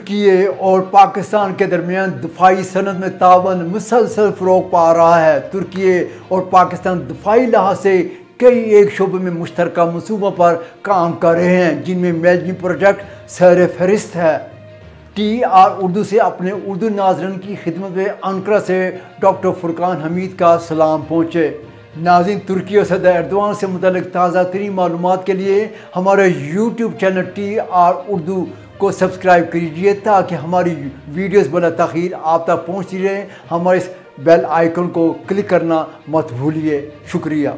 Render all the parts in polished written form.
तुर्की और पाकिस्तान के दरमियान दफाई सनद में तावन मुसलसल फ़रोग पा रहा है। तुर्की और पाकिस्तान दफाई लिहाज से कई एक शोबे में मुश्तरका मनसूबों पर काम कर रहे हैं, जिनमें मेलजिम प्रोजेक्ट सर फहरिस्त है। TR उर्दू से अपने उर्दू नाज़रीन की खिदमत में अंकारा से डॉक्टर फुरकान हमीद का सलाम पहुँचे। नाज़रीन, तुर्की और सदर एर्दोआन से मुतल्लिक़ ताज़ा तरीन मालूमात के लिए हमारे YouTube चैनल TR उर्दू को सब्सक्राइब कीजिए ताकि हमारी वीडियोस बिला ताख़ीर आप तक पहुँचती रहे। हमारे इस बेल आइकन को क्लिक करना मत भूलिए। शुक्रिया।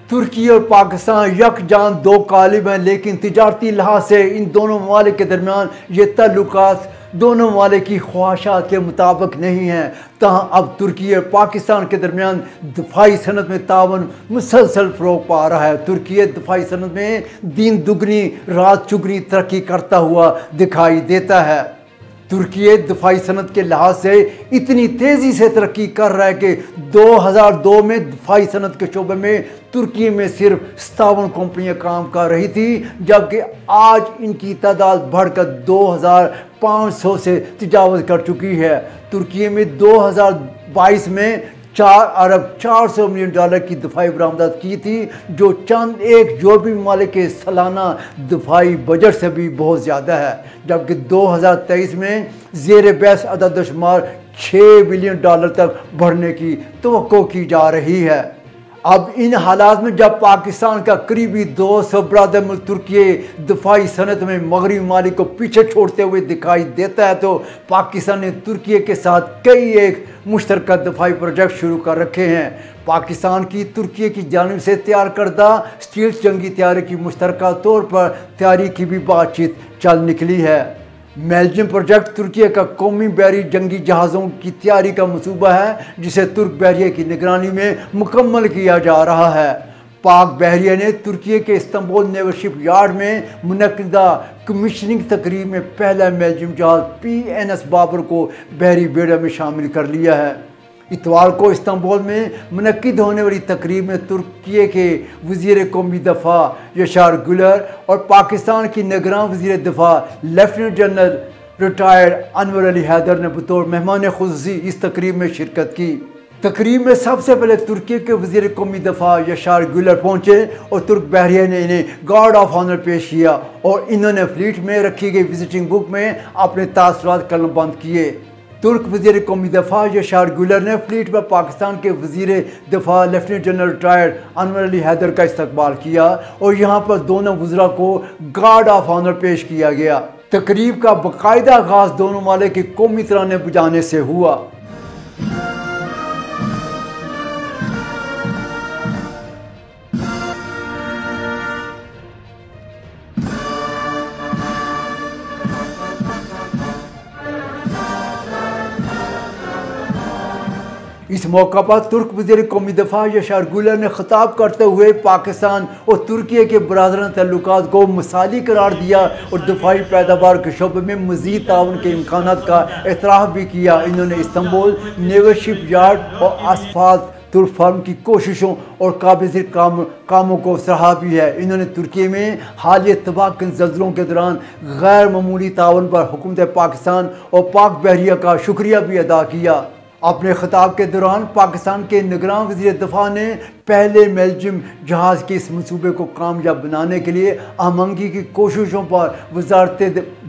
तुर्की और पाकिस्तान यकजान दो कालिब हैं, लेकिन तिजारती लिहाज से इन दोनों ममालिक के दरमियान ये ताल्लुकात दोनों ममालिक की ख्वाहिशात के मुताबिक नहीं हैं। तहाँ अब तुर्की और पाकिस्तान के दरमियान दफाई सनद में तावन मुसलसल फ़रोग पा रहा है। तुर्की दफाई सनद में दिन दुगनी रात चुगनी तरक्की करता हुआ दिखाई देता है। तुर्की दफाई सनद के लिहाज से इतनी तेज़ी से तरक्की कर रहा है कि 2002 में दफाई सनद के शोबे में तुर्की में सिर्फ 57 कंपनियां काम कर रही थी, जबकि आज इनकी तादाद बढ़कर 2500 से तजावज़ कर चुकी है। तुर्की में 2022 में 4 अरब 400 मिलियन डॉलर की दफाई बरामदात की थी, जो चंद एक यूरोपीय ममालिक के सालाना दफाई बजट से भी बहुत ज़्यादा है। जबकि 2023 में ज़ेर बहस अदद-ओ-शुमार 6 बिलियन डॉलर तक बढ़ने की तवक्को की जा रही है। अब इन हालात में जब पाकिस्तान का करीबी दोस्त ब्रादर मुल्क तुर्की दफाई सनत में मगरबी ममालिक को पीछे छोड़ते हुए दिखाई देता है, तो पाकिस्तान ने तुर्की के साथ कई एक मुश्तरका दफाई प्रोजेक्ट शुरू कर रखे हैं। पाकिस्तान की तुर्की की जानिब से तैयार करदा स्टील्थ जंगी तैयारी की मुश्तरका तौर पर तैयारी की भी बातचीत चल निकली है। मेलजिम प्रोजेक्ट तुर्की का कौमी बहरी जंगी जहाज़ों की तैयारी का मनसूबा है, जिसे तुर्क बहरिया की निगरानी में मुकम्मल किया जा रहा है। पाक बहरिया ने तुर्की के इस्तांबुल नेवल शिप यार्ड में मुनक्किदा कमीशनिंग तकरीब में पहला मेलजिम जहाज़ PNS बाबर को बहरी बेड़ा में शामिल कर लिया है। इतवार को इस्तांबुल में मुनक्किद होने वाली तकरीब में तुर्की के वज़ीर कौमी दफ़ा यशार गुलर और पाकिस्तान की निगरान वज़ीर दफ़ा lieutenant general retired Anwar Ali Haider ने बतौर मेहमान खुसूसी इस तकरीब में शिरकत की। तकरीब में सबसे पहले तुर्की के वज़ीर कौमी दफ़ा यशार गुलर पहुँचे और तुर्क बहरिया ने इन्हें गार्ड ऑफ ऑनर पेश किया और इन्होंने फ्लीट में रखी गई विजिटिंग बुक में अपने तासुरात कलमबंद किए। तुर्क वज़ीर कौमी दफ़ा यशार गुलर ने फ्लीट पर पाकिस्तान के वज़ीर दफ़ा lieutenant general retired Anwar Ali Haider का इस्तकबाल किया और यहाँ पर दोनों वज़रा को गार्ड ऑफ ऑनर पेश किया गया। तकरीब का बाकायदा आगाज़ दोनों ममालिक के कौमी तराने बजाने से हुआ। इस मौका पर तुर्क वज़ीर कौमी दफ़ा यशार गुलर ने खिताब करते हुए पाकिस्तान और तुर्की के बरादराना तल्लुकात को मिसाली करार दिया और दफाई पैदावार के शोबे में मज़ीद ताउन के इम्कानात का एतराफ़ भी किया। इन्होंने इस्तांबुल नेवल शिप यार्ड और आसपास तुर्क फर्म की कोशिशों और काबिज़ कामों को सराहा भी है। इन्होंने तुर्की में हालिया तबाहकुन ज़ल्ज़लों के दौरान गैर मामूली ताउन पर हुकूमत पाकिस्तान और पाक बहरिया का शुक्रिया भी अदा किया। अपने खिताब के दौरान पाकिस्तान के निगरान वज़ीर दफ़ा ने पहले मेलजिम जहाज़ के इस मनसूबे को कामयाब बनाने के लिए आहमंगी की कोशिशों पर वज़ारत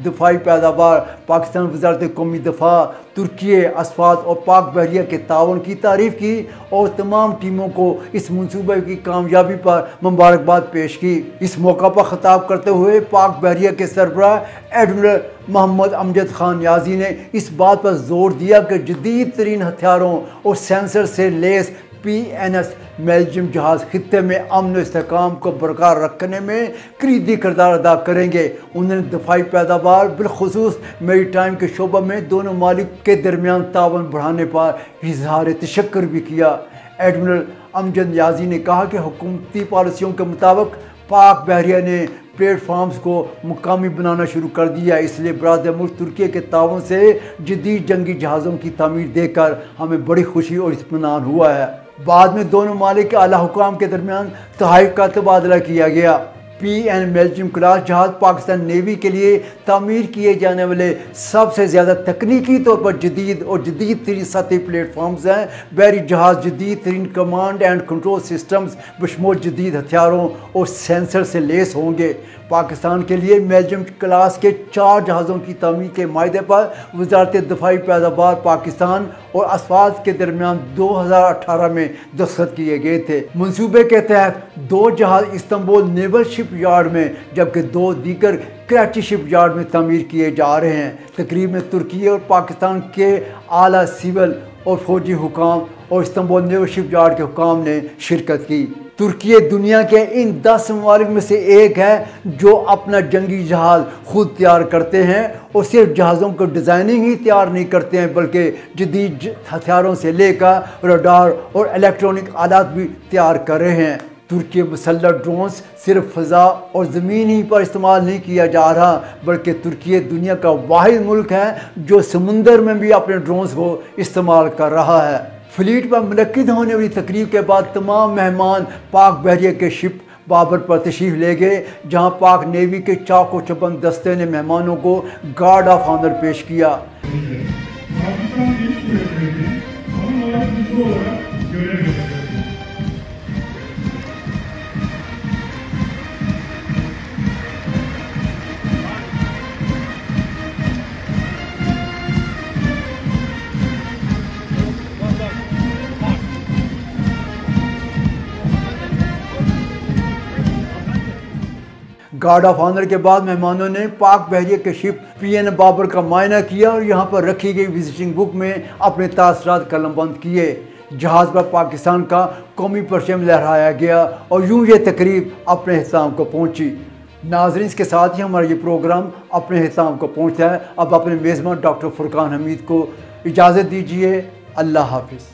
दफाई पैदावार, पाकिस्तान वज़ारत कौमी दफ़ा, तुर्की असफात और पाक बहरिया के ताउन की तारीफ़ की और तमाम टीमों को इस मनसूबे की कामयाबी पर मुबारकबाद पेश की। इस मौका पर खिताब करते हुए पाक बहरिया के सरबराह एडमिरल मोहम्मद अमजद खान नियाज़ी ने इस बात पर जोर दिया कि जदीद तरीन हथियारों और सेंसर से लैस PNS मेलजिम जहाज़ खित्ते में अमन इस्तेहकाम को बरकरार रखने में कलीदी किरदार अदा करेंगे। उन्होंने दफाई पैदावार बिलखुसूस मेरी टाइम के शोबा में दोनों मालिक के दरमियान तावन बढ़ाने पर इजहार तशक्कुर भी किया। एडमिरल अमजद नियाज़ी ने कहा कि हुकूमती पॉलिसियों के मुताबिक पाक बहरिया ने प्लेटफार्म्स को मुकामी बनाना शुरू कर दिया, इसलिए बरादर मुल्क तुर्की के ताउन से जदीद जंगी जहाज़ों की तामीर देकर हमें बड़ी खुशी और इत्मीनान हुआ है। बाद में दोनों मालिक के आला हुकाम के दरमियान तोहफ़ का तबादला किया गया। PN बेल्जियम क्लास जहाज़ पाकिस्तान नेवी के लिए तामीर किए जाने वाले सबसे ज़्यादा तकनीकी तौर पर जदीद और जदीद तरीन सतही प्लेटफॉर्म्स हैं। बहरी जहाज़ जदीद तरीन कमांड एंड कंट्रोल सिस्टम्स बशमूल जदीद हथियारों और सेंसर से लेस होंगे। पाकिस्तान के लिए बेल्जियम क्लास के 4 जहाज़ों की तामीर के मायदे पर वज़ारत दिफाई पैदावार पाकिस्तान और असवाद के दरमियान 2018 में दस्तखत किए गए थे। मंसूबे के तहत 2 जहाज़ इस्तांबुल नेवल शिप यार्ड में जबकि 2 दीगर कराची शिप यार्ड में तामीर किए जा रहे हैं। तकरीब में तुर्की और पाकिस्तान के आला सिविल और फौजी हुकाम और इस्तांबुल नेवल शिप यार्ड के हुकाम ने शिरकत की। तुर्की दुनिया के इन 10 ममालिक में से एक है जो अपना जंगी जहाज़ खुद तैयार करते हैं और सिर्फ जहाज़ों को डिज़ाइनिंग ही तैयार नहीं करते हैं बल्कि जदीद हथियारों से लेकर रडार और इलेक्ट्रॉनिक आलात भी तैयार कर रहे हैं। तुर्की मुसल्लह ड्रोन्स सिर्फ फ़ज़ा और ज़मीन ही पर इस्तेमाल नहीं किया जा रहा बल्कि तुर्की दुनिया का वाहिद मुल्क है जो समुंदर में भी अपने ड्रोन्स को इस्तेमाल कर रहा है। फ्लीट पर मुनक्किद होने वाली तकरीब के बाद तमाम मेहमान पाक बहरिया के शिप बाबर पर तशरीफ़ ले गए जहां पाक नेवी के चाको चबंद दस्ते ने मेहमानों को गार्ड ऑफ ऑनर पेश किया। गार्ड ऑफ ऑनर के बाद मेहमानों ने पाक बहरिया के शिप PN बाबर का मायना किया और यहाँ पर रखी गई विजिटिंग बुक में अपने तासरात कलमबंद किए। जहाज़ पर पाकिस्तान का कौमी परचम लहराया गया और यूँ ये तकरीब अपने अख्ताम को पहुँची। नाज़रीन, इसके साथ ही हमारा ये प्रोग्राम अपने अख्ताम को पहुँचता है। अब अपने मेज़बान डॉक्टर फुरकान हमीद को इजाज़त दीजिए। अल्लाह हाफिज़।